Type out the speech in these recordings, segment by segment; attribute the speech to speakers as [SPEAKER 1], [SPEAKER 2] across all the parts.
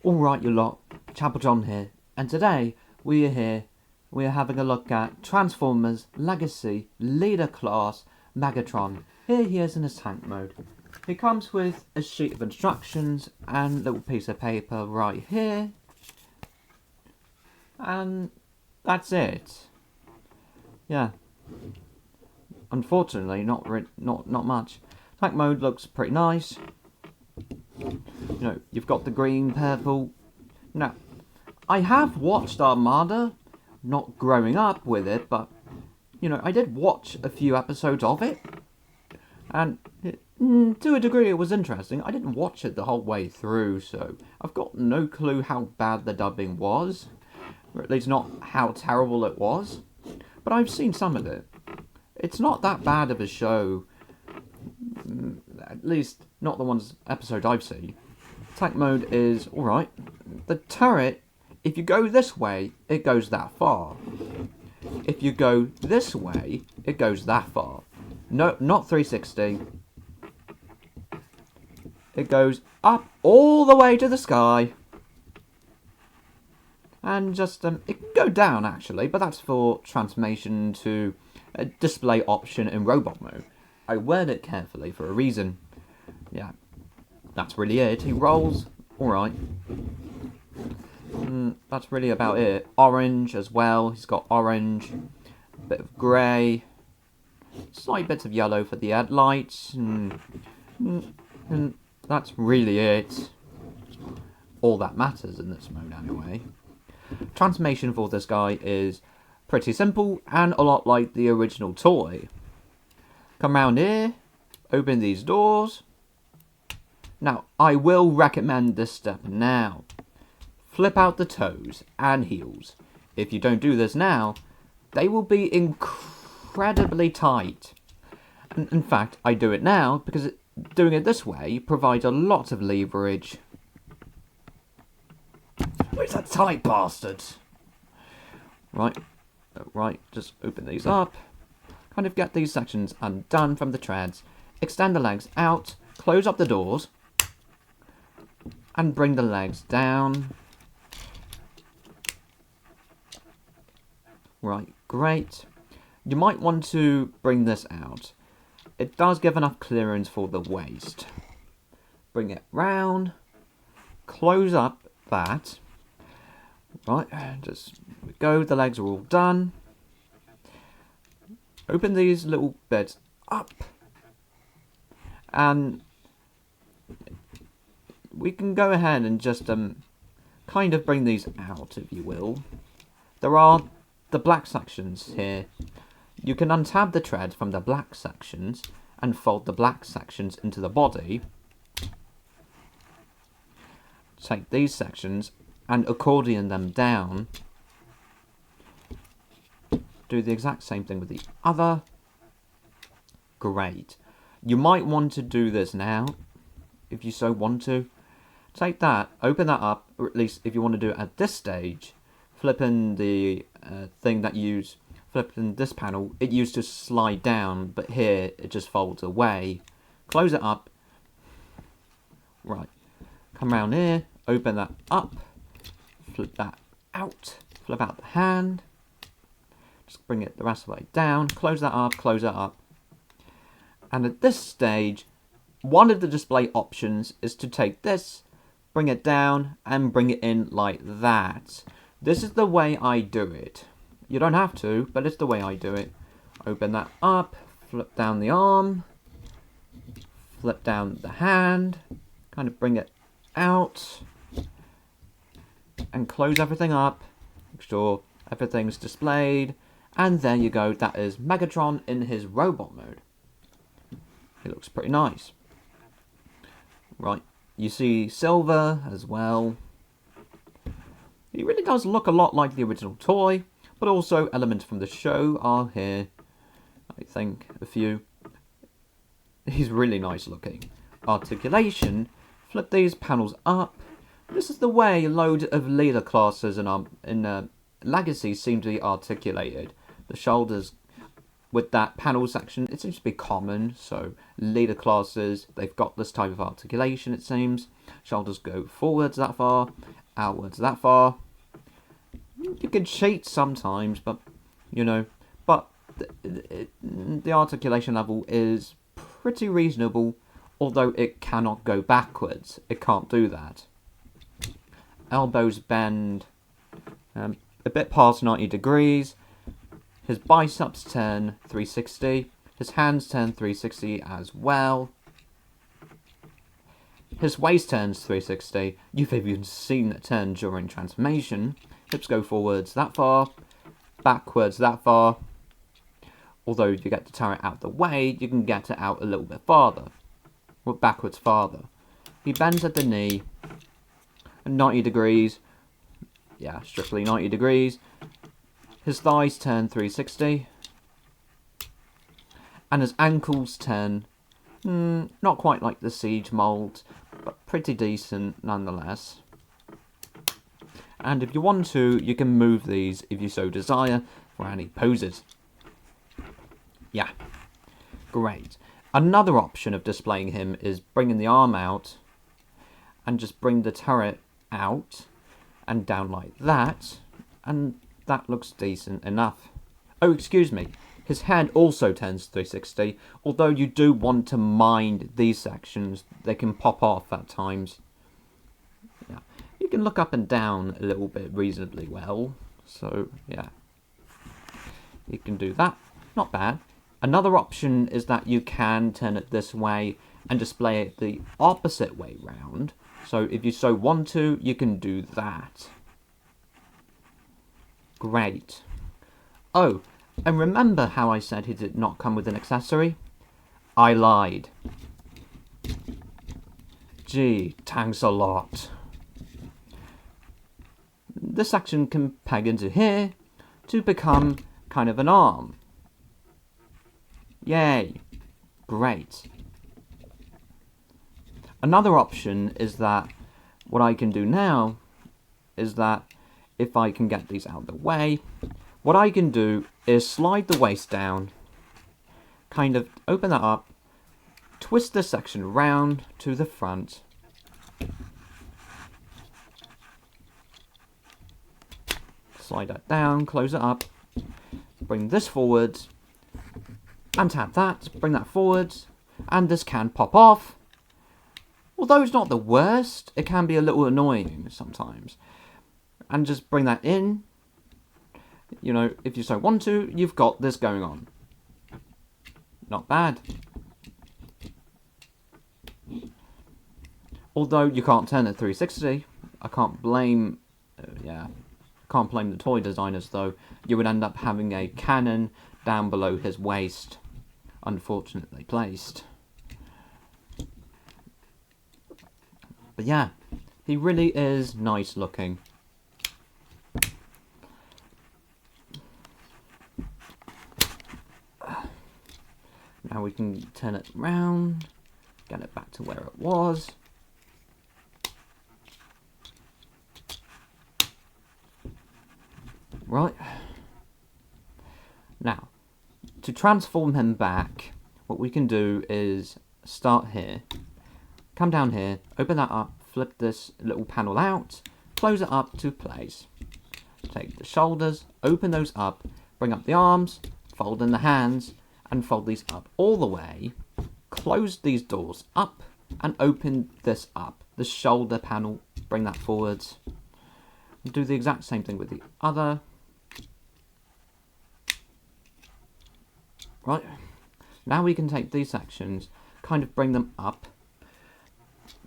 [SPEAKER 1] Alright, you lot, Chapel John here, and today we are having a look at Transformers Legacy Leader Class Megatron. Here he is in his tank mode. He comes with a sheet of instructions and a little piece of paper right here. And that's it. Yeah. Unfortunately, not much. Tank mode looks pretty nice. You know, you've got the green, purple. Now, I have watched Armada, not growing up with it, but, you know, I did watch a few episodes of it. And to a degree it was interesting. I didn't watch it the whole way through, so I've got no clue how bad the dubbing was. Or at least not how terrible it was. But I've seen some of it. It's not that bad of a show. At least not the episode I've seen. Tank mode is alright. The turret, if you go this way, it goes that far. If you go this way, it goes that far. No, not 360. It goes up all the way to the sky. And just, it can go down actually, but that's for transformation to a display option in robot mode. I word it carefully for a reason. Yeah, that's really it. He rolls, alright. That's really about it. Orange as well, he's got orange, a bit of grey, slight bits of yellow for the headlights, and that's really it. All that matters in this mode anyway. Transformation for this guy is pretty simple and a lot like the original toy. Come round here, open these doors. Now, I will recommend this step now. Flip out the toes and heels. If you don't do this now, they will be incredibly tight. And in fact, I do it now because doing it this way provides a lot of leverage. Where's that tight bastard? Right, just open these up. Kind of get these sections undone from the treads. Extend the legs out, close up the doors, and bring the legs down. Right, great. You might want to bring this out. It does give enough clearance for the waist. Bring it round, close up that. Right, just go, the legs are all done. Open these little bits up. And we can go ahead and just kind of bring these out, if you will. There are the black sections here. You can untab the tread from the black sections and fold the black sections into the body. Take these sections and accordion them down. Do the exact same thing with the other. Great. You might want to do this now, if you so want to. Take that, open that up, or at least if you want to do it at this stage, flipping the flipping this panel, it used to slide down, but here it just folds away. Close it up. Right. Come around here, open that up, flip that out, flip out the hand. Just bring it the rest of the way down, close that up, close that up. And at this stage, one of the display options is to take this, bring it down, and bring it in like that. This is the way I do it. You don't have to, but it's the way I do it. Open that up, flip down the arm, flip down the hand, kind of bring it out, and close everything up. Make sure everything's displayed. And there you go, that is Megatron in his robot mode. He looks pretty nice. Right, you see Silver as well. He really does look a lot like the original toy, but also elements from the show are here. I think a few. He's really nice looking. Articulation, flip these panels up. This is the way a load of leader classes in Legacy seem to be articulated. The shoulders with that panel section, it seems to be common. So leader classes, they've got this type of articulation, it seems. Shoulders go forwards that far, outwards that far. You can cheat sometimes, but, you know, but the articulation level is pretty reasonable, although it cannot go backwards. It can't do that. Elbows bend a bit past 90 degrees. His biceps turn 360. His hands turn 360 as well. His waist turns 360. You've even seen it turn during transformation. Hips go forwards that far, backwards that far. Although you get the turret out the way, you can get it out a little bit farther. Or backwards farther. He bends at the knee. 90 degrees. Yeah, strictly 90 degrees. His thighs turn 360. And his ankles turn, not quite like the Siege mold, but pretty decent nonetheless. And if you want to, you can move these, if you so desire, for any poses. Yeah, great. Another option of displaying him is bringing the arm out and just bring the turret out and down like that, and that looks decent enough. Oh, excuse me. His head also turns 360, although you do want to mind these sections. They can pop off at times. Yeah, you can look up and down a little bit reasonably well. So, yeah. You can do that. Not bad. Another option is that you can turn it this way and display it the opposite way round. So if you so want to, you can do that. Great. Oh, and remember how I said he did not come with an accessory? I lied. Gee, thanks a lot. This section can peg into here to become kind of an arm. Yay. Great. Another option is that what I can do now is that if I can get these out of the way, what I can do is slide the waist down, kind of open that up, twist this section around to the front, slide that down, close it up, bring this forwards, and tap that, bring that forwards, and this can pop off. Although it's not the worst, it can be a little annoying sometimes. And just bring that in. You know, if you so want to, you've got this going on. Not bad. Although you can't turn it 360, I can't blame, can't blame the toy designers though. You would end up having a cannon down below his waist, unfortunately placed. But yeah, he really is nice looking. Now we can turn it round, get it back to where it was. Right. Now, to transform him back, what we can do is start here, come down here, open that up, flip this little panel out, close it up to place. Take the shoulders, open those up, bring up the arms, fold in the hands, and fold these up all the way, close these doors up, and open this up. The shoulder panel, bring that forwards. Do the exact same thing with the other. Right, now we can take these sections, kind of bring them up,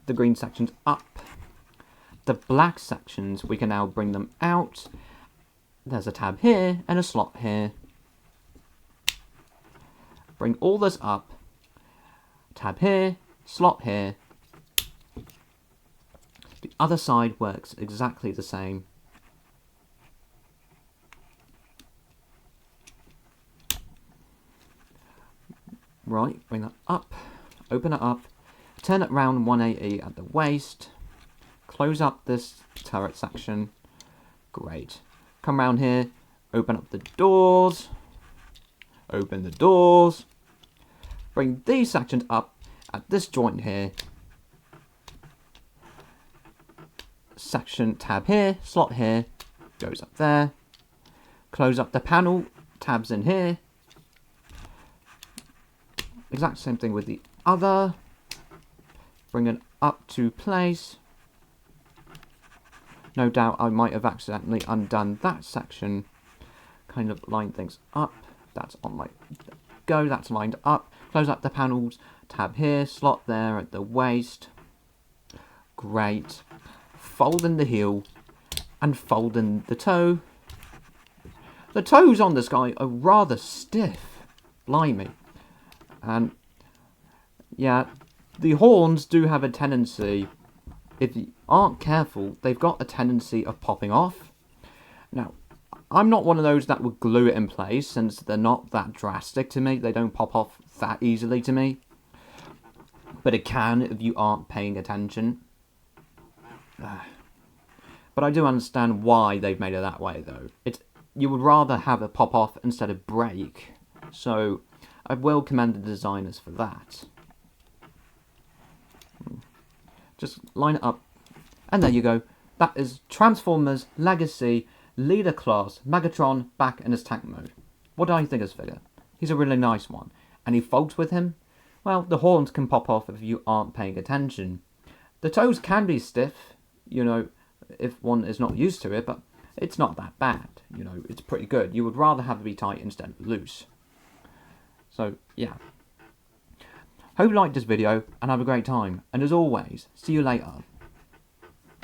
[SPEAKER 1] the green sections up, the black sections we can now bring them out. There's a tab here and a slot here. Bring all this up, tab here, slot here. The other side works exactly the same. Right, bring that up, open it up, turn it round 180 at the waist, close up this turret section. Great. Come round here, open up the doors, Open the doors. Bring these sections up at this joint here. Section tab here, slot here, goes up there. Close up the panel, tabs in here. Exact same thing with the other. Bring it up to place. No doubt I might have accidentally undone that section. Kind of line things up. That's on my go, that's lined up. Close up the panels, tab here, slot there at the waist. Great. Fold in the heel and fold in the toe. The toes on this guy are rather stiff. Blimey. And yeah, the horns do have a tendency, if you aren't careful, they've got a tendency of popping off. Now, I'm not one of those that would glue it in place, since they're not that drastic to me. They don't pop off that easily to me. But it can if you aren't paying attention. But I do understand why they've made it that way, though. You would rather have it pop off instead of break. So I will commend the designers for that. Just line it up. And there you go. That is Transformers Legacy Leader Class Megatron back in his tank mode. What do I think of this figure? He's a really nice one. Any faults with him? Well, the horns can pop off if you aren't paying attention. The toes can be stiff, you know, if one is not used to it, but it's not that bad. You know, it's pretty good. You would rather have it be tight instead of loose. So, yeah. Hope you liked this video and have a great time. And as always, see you later.